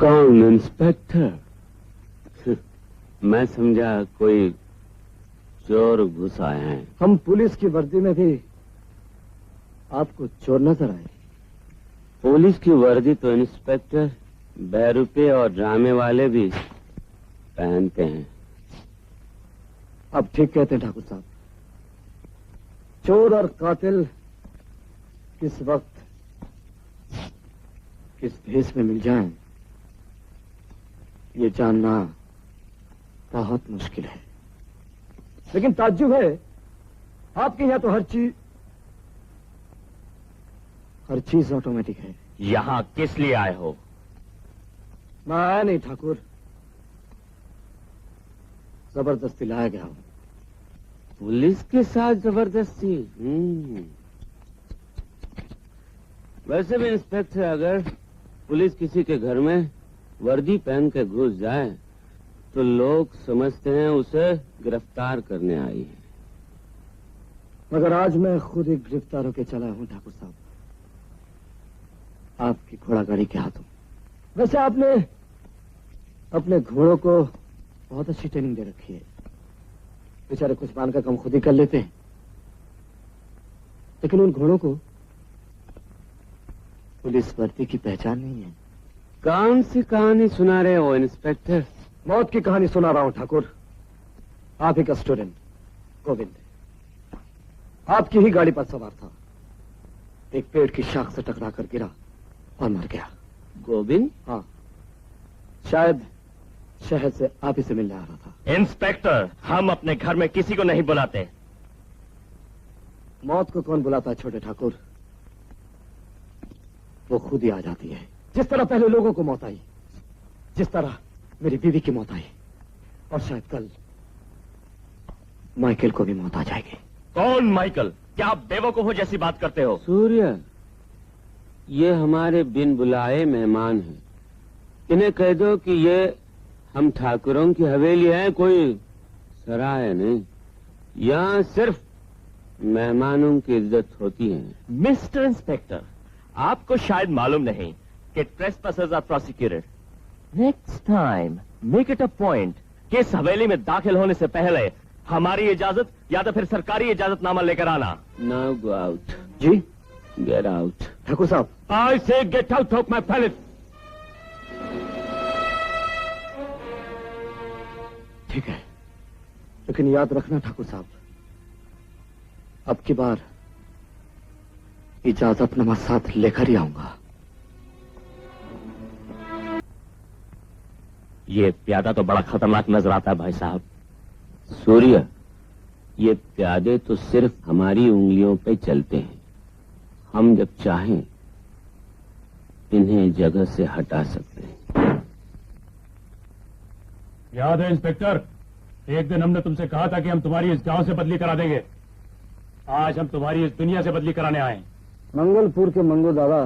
कौन इंस्पेक्टर? मैं समझा कोई चोर घुस आए हैं। हम पुलिस की वर्दी में भी आपको चोर नजर आए। पुलिस की वर्दी तो इंस्पेक्टर बहरूपे और ड्रामे वाले भी पहनते हैं। अब ठीक कहते हैं ठाकुर साहब। चोर और कातिल किस वक्त किस भेष में मिल जाएं, ये जानना बहुत मुश्किल है। लेकिन ताज्जुब है, आपके यहां तो हर चीज ऑटोमेटिक है। यहां किस लिए आए हो? मैं आया नहीं ठाकुर, जबरदस्ती लाया गया हूं। पुलिस के साथ जबरदस्ती? वैसे भी इंस्पेक्टर, अगर पुलिस किसी के घर में वर्दी पहन के घुस जाए तो लोग समझते हैं उसे गिरफ्तार करने आई है। मगर आज मैं खुद ही गिरफ्तार होकर चला हूं ठाकुर साहब, आपकी घोड़ागाड़ी के हाथों। वैसे आपने अपने घोड़ों को बहुत अच्छी ट्रेनिंग दे रखी है। बेचारे कुछ पान का काम खुद ही कर लेते हैं, लेकिन उन घोड़ों को पुलिस वर्दी की पहचान नहीं है। कौन सी कहानी सुना रहे हो इंस्पेक्टर? मौत की कहानी सुना रहा हूं ठाकुर। आप ही का स्टूडेंट गोविंद आपकी ही गाड़ी पर सवार था, एक पेड़ की शाख से टकरा कर गिरा और मर गया। गोविंद? हाँ, शायद शहर से आप ही से मिलने आ रहा था। इंस्पेक्टर, हम अपने घर में किसी को नहीं बुलाते। मौत को कौन बुलाता है छोटे ठाकुर? वो खुद ही आ जाती है। जिस तरह पहले लोगों को मौत आई, जिस तरह मेरी बीवी की मौत आई, और शायद कल माइकल को भी मौत आ जाएगी। कौन माइकल? क्या आप बेवकूफों जैसी बात करते हो? सूर्य, ये हमारे बिन बुलाए मेहमान हैं। इन्हें कह दो कि ये हम ठाकुरों की हवेली है, कोई सराय नहीं। यहाँ सिर्फ मेहमानों की इज्जत होती है। मिस्टर इंस्पेक्टर, आपको शायद मालूम नहीं कि trespassers are prosecuted. Next time make it a point कि इस हवेली में दाखिल होने से पहले हमारी इजाजत या तो फिर सरकारी इजाजतनामा लेकर आना। Now go out. जी? Get out. ठाकुर साहब, I say get out of my palace. ठीक है, लेकिन याद रखना ठाकुर साहब, अब की बार इजाजतनामा साथ लेकर ही आऊंगा। ये प्यादा तो बड़ा खतरनाक नजर आता है भाई साहब। सूर्य, ये प्यादे तो सिर्फ हमारी उंगलियों पे चलते हैं। हम जब चाहें इन्हें जगह से हटा सकते हैं। याद है इंस्पेक्टर, एक दिन हमने तुमसे कहा था कि हम तुम्हारी इस गांव से बदली करा देंगे। आज हम तुम्हारी इस दुनिया से बदली कराने आए। मंगलपुर के मंगो दादा,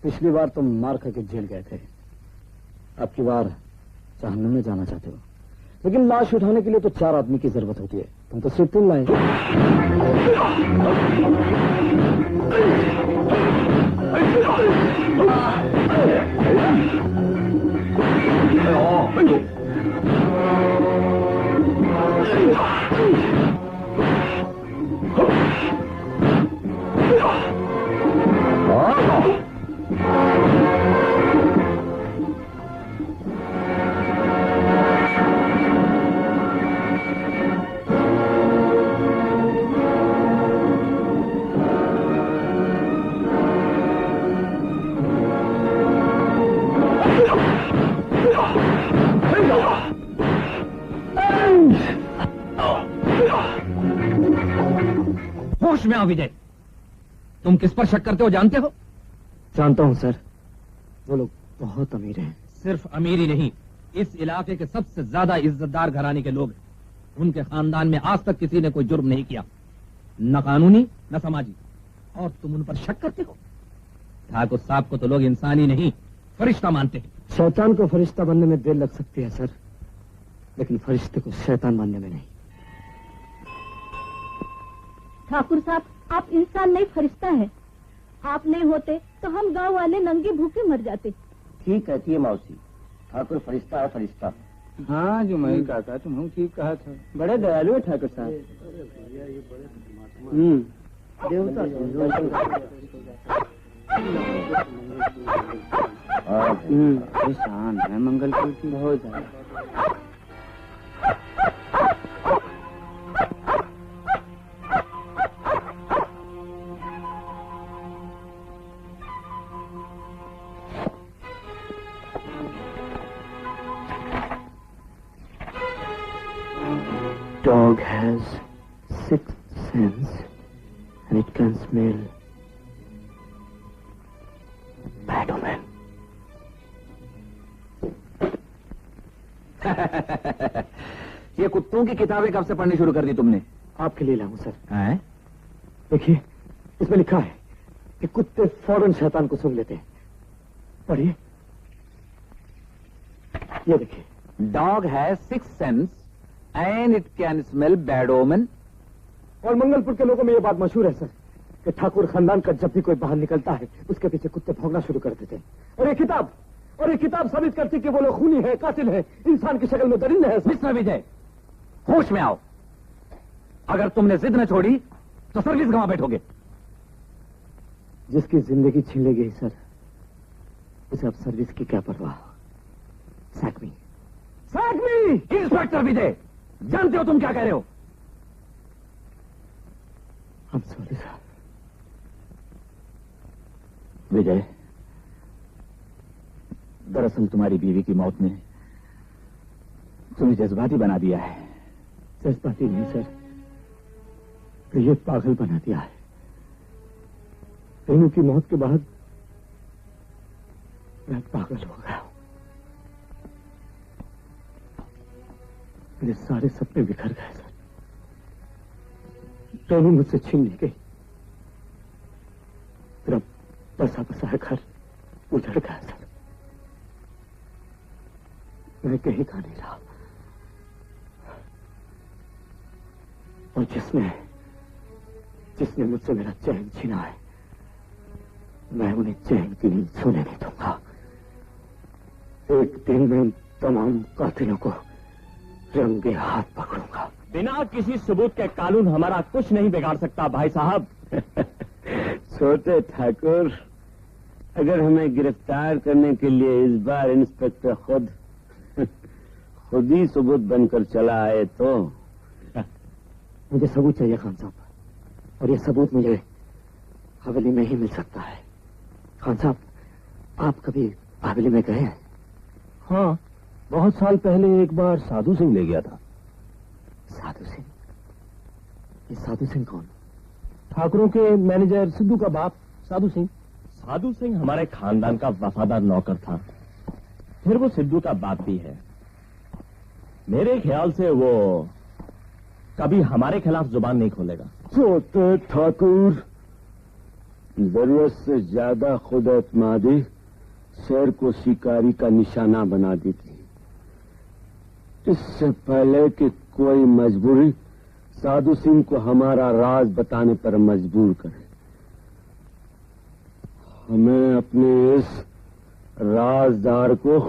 पिछली बार तुम मार खा के जेल गए थे, अब की बार जहन्नुम में जाना चाहते हो। लेकिन लाश उठाने के लिए तो 4 आदमी की जरूरत होती है, तुम तो सिर्फ 3 लाए। होश में आओ विजय, तुम किस पर शक करते हो जानते हो? जानता हूं सर, वो लोग बहुत अमीर हैं। सिर्फ अमीरी नहीं, इस इलाके के सबसे ज्यादा इज्जतदार घराने के लोग हैं। उनके खानदान में आज तक किसी ने कोई जुर्म नहीं किया, न कानूनी न समाजी, और तुम उन पर शक करते हो? ठाकुर साहब को तो लोग इंसान ही नहीं फरिश्ता मानते हैं। शैतान को फरिश्ता बनने में देर लग सकती है सर, लेकिन फरिश्ते को शैतान बनने में नहीं। ठाकुर साहब, आप इंसान नहीं फरिश्ता है। आप नहीं होते तो हम गांव वाले नंगे भूखे मर जाते। ठीक कहती है मौसी, ठाकुर फरिश्ता है फरिश्ता। हाँ जो मैं काका तुम ठीक कहा था। बड़े दयालु है ठाकुर साहब। देवता शान है मंगलपुर की बहुत ज्यादा। Dog has sixth sense and it can smell bad omen. ये कुत्तों की किताबें कब से पढ़नी शुरू कर दी तुमने? आपके लिए लाऊं सर। हैं? देखिए इसमें लिखा है कि कुत्ते फौरन शैतान को सूंघ लेते हैं। पढ़िए, ये देखिए। Dog has six sense and it can smell bad omen. और मंगलपुर के लोगों में ये बात मशहूर है सर कि ठाकुर खानदान का जब भी कोई बाहर निकलता है उसके पीछे कुत्ते भौंकना शुरू कर देते हैं। और ये किताब साबित करती कि वो लोग खूनी है, कातिल है, इंसान की शक्ल में दरिंदे हैं। मिस्टर विजय, होश में आओ। अगर तुमने जिद न छोड़ी तो सर्विस गंवा बैठोगे। जिसकी जिंदगी छीन ली गई सर, उसे अब सर्विस की क्या परवाह। सैकमी इंस्पेक्टर विजय, जानते हो तुम क्या कह रहे हो? हम सॉरी सर। विजय, दरअसल तुम्हारी बीवी की मौत ने तुम्हें जज्बाती बना दिया है। जज्बाती नहीं सर, तो ये पागल बना दिया है। रेनू की मौत के बाद मैं पागल हो गया हूं। मेरे सारे सपने बिखर गए सर। रेनू मुझसे छीन ली गई। मेरा बसा बसाया घर उजड़ गया सर। मैं कहीं का नहीं रहा। और जिसने मुझसे मेरा चैन छीना है, मैं उन्हें चैन की नींद सोने नहीं दूंगा। एक दिन में इन तमाम कातिलों को रंगे हाथ पकड़ूंगा। बिना किसी सबूत के कानून हमारा कुछ नहीं बिगाड़ सकता भाई साहब। छोटे ठाकुर, अगर हमें गिरफ्तार करने के लिए इस बार इंस्पेक्टर खुद ही सबूत बनकर चला आए तो। मुझे सबूत चाहिए खान साहब, और ये सबूत मुझे हवेली में ही मिल सकता है। खान साहब, आप कभी हवेली में गए हैं? हाँ, बहुत साल पहले एक बार साधु सिंह ले गया था। साधु सिंह? ये साधु सिंह कौन? ठाकुरों के मैनेजर सिद्धू का बाप साधु सिंह। साधु सिंह हमारे खानदान का वफादार नौकर था, फिर वो सिद्धू का बाप भी है। मेरे ख्याल से वो कभी हमारे खिलाफ जुबान नहीं खोलेगा। छोटे ठाकुर, जरूरत से ज्यादा खुद एतमादी शेर को शिकारी का निशाना बना देती। इससे पहले कि कोई मजबूरी साधु सिंह को हमारा राज बताने पर मजबूर करे, हमें अपने इस राजदार को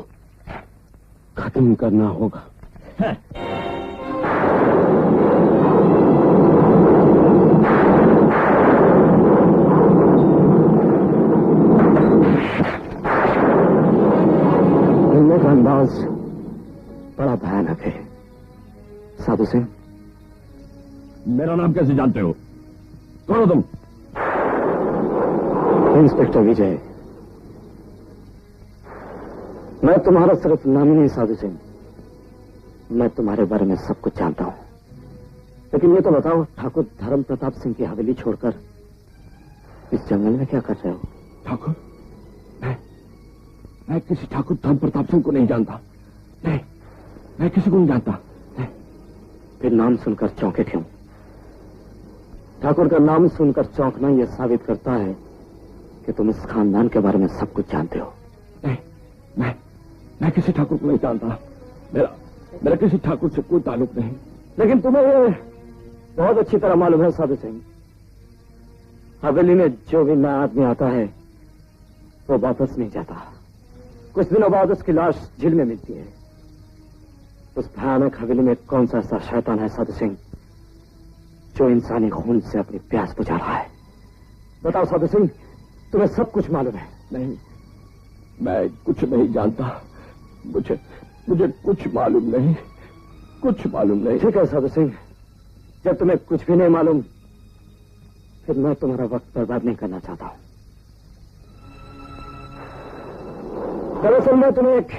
खत्म करना होगा। मिलने का अंदाज बड़ा भयानक है। साधु सिंह, मेरा नाम कैसे जानते हो? कौन हो तुम? इंस्पेक्टर विजय। मैं तुम्हारा सिर्फ नाम ही नहीं साधु सिंह, मैं तुम्हारे बारे में सब कुछ जानता हूं। लेकिन ये तो बताओ, ठाकुर धर्म प्रताप सिंह की हवेली छोड़कर इस जंगल में क्या कर रहे हो? ठाकुर? मैं किसी ठाकुर धर्म प्रताप सिंह को नहीं जानता। नहीं, मैं किसी को नहीं जानता। नहीं। फिर नाम सुनकर चौंके क्यों? ठाकुर का नाम सुनकर चौंकना यह साबित करता है कि तुम इस खानदान के बारे में सब कुछ जानते हो। नहीं, मैं किसी ठाकुर को नहीं जानता। मेरा किसी ठाकुर से कोई ताल्लुक नहीं। लेकिन तुम्हें ये बहुत अच्छी तरह मालूम है साधु सिंह, हवेली में जो भी नया आदमी आता है वो वापस नहीं जाता। कुछ दिनों बाद उसकी लाश झील में मिलती है। उस भयानक हवेली में कौन सा ऐसा शैतान है साधु सिंह जो इंसानी खून से अपनी प्यास बुझा रहा है? बताओ साधु सिंह, तुम्हें सब कुछ मालूम है? नहीं, मैं कुछ नहीं जानता। मुझे कुछ मालूम नहीं, कुछ मालूम नहीं। ठीक है साधु सिंह, जब तुम्हें कुछ भी नहीं मालूम, फिर मैं तुम्हारा वक्त बर्बाद नहीं करना चाहता हूं। दरअसल मैं तुम्हें एक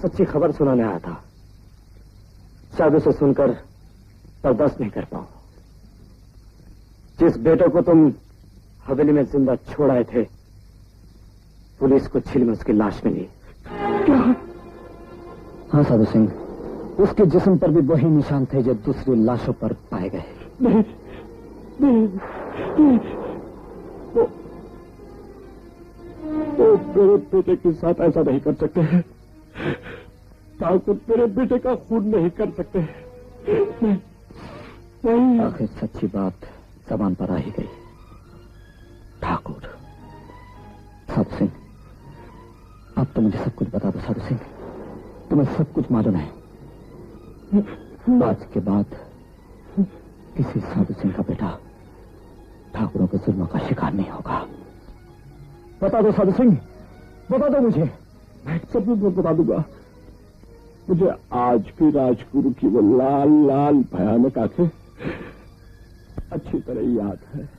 सच्ची खबर सुनाने आया था। शायद उसे सुनकर बर्दाश्त नहीं कर पाओ। जिस बेटे को तुम हवेली में जिंदा छोड़ आए थे, पुलिस को झील में उसकी लाश मिली। क्या? हाँ साधु सिंह, उसके जिस्म पर भी वही निशान थे जो दूसरी लाशों पर पाए गए। नहीं, नहीं, नहीं। वो मेरे बेटे के साथ ऐसा नहीं कर सकते। ठाकुर मेरे बेटे का खून नहीं कर सकते। नहीं, नहीं। आखिर सच्ची बात जबान पर आ ही गई। ठाकुर, साधु सिंह, अब तो मुझे सब कुछ बता दो साधु सिंह। तुम्हें सब कुछ मालूम है। आज के बाद किसी साधु सिंह का बेटा ठाकुरों के जुल्मों का शिकार नहीं होगा। बता दो साधु सिंह, बता दो मुझे। मैं सब कुछ बता दूंगा। मुझे आज भी राजगुरु की वो लाल लाल भयानक आंखें अच्छी तरह याद है।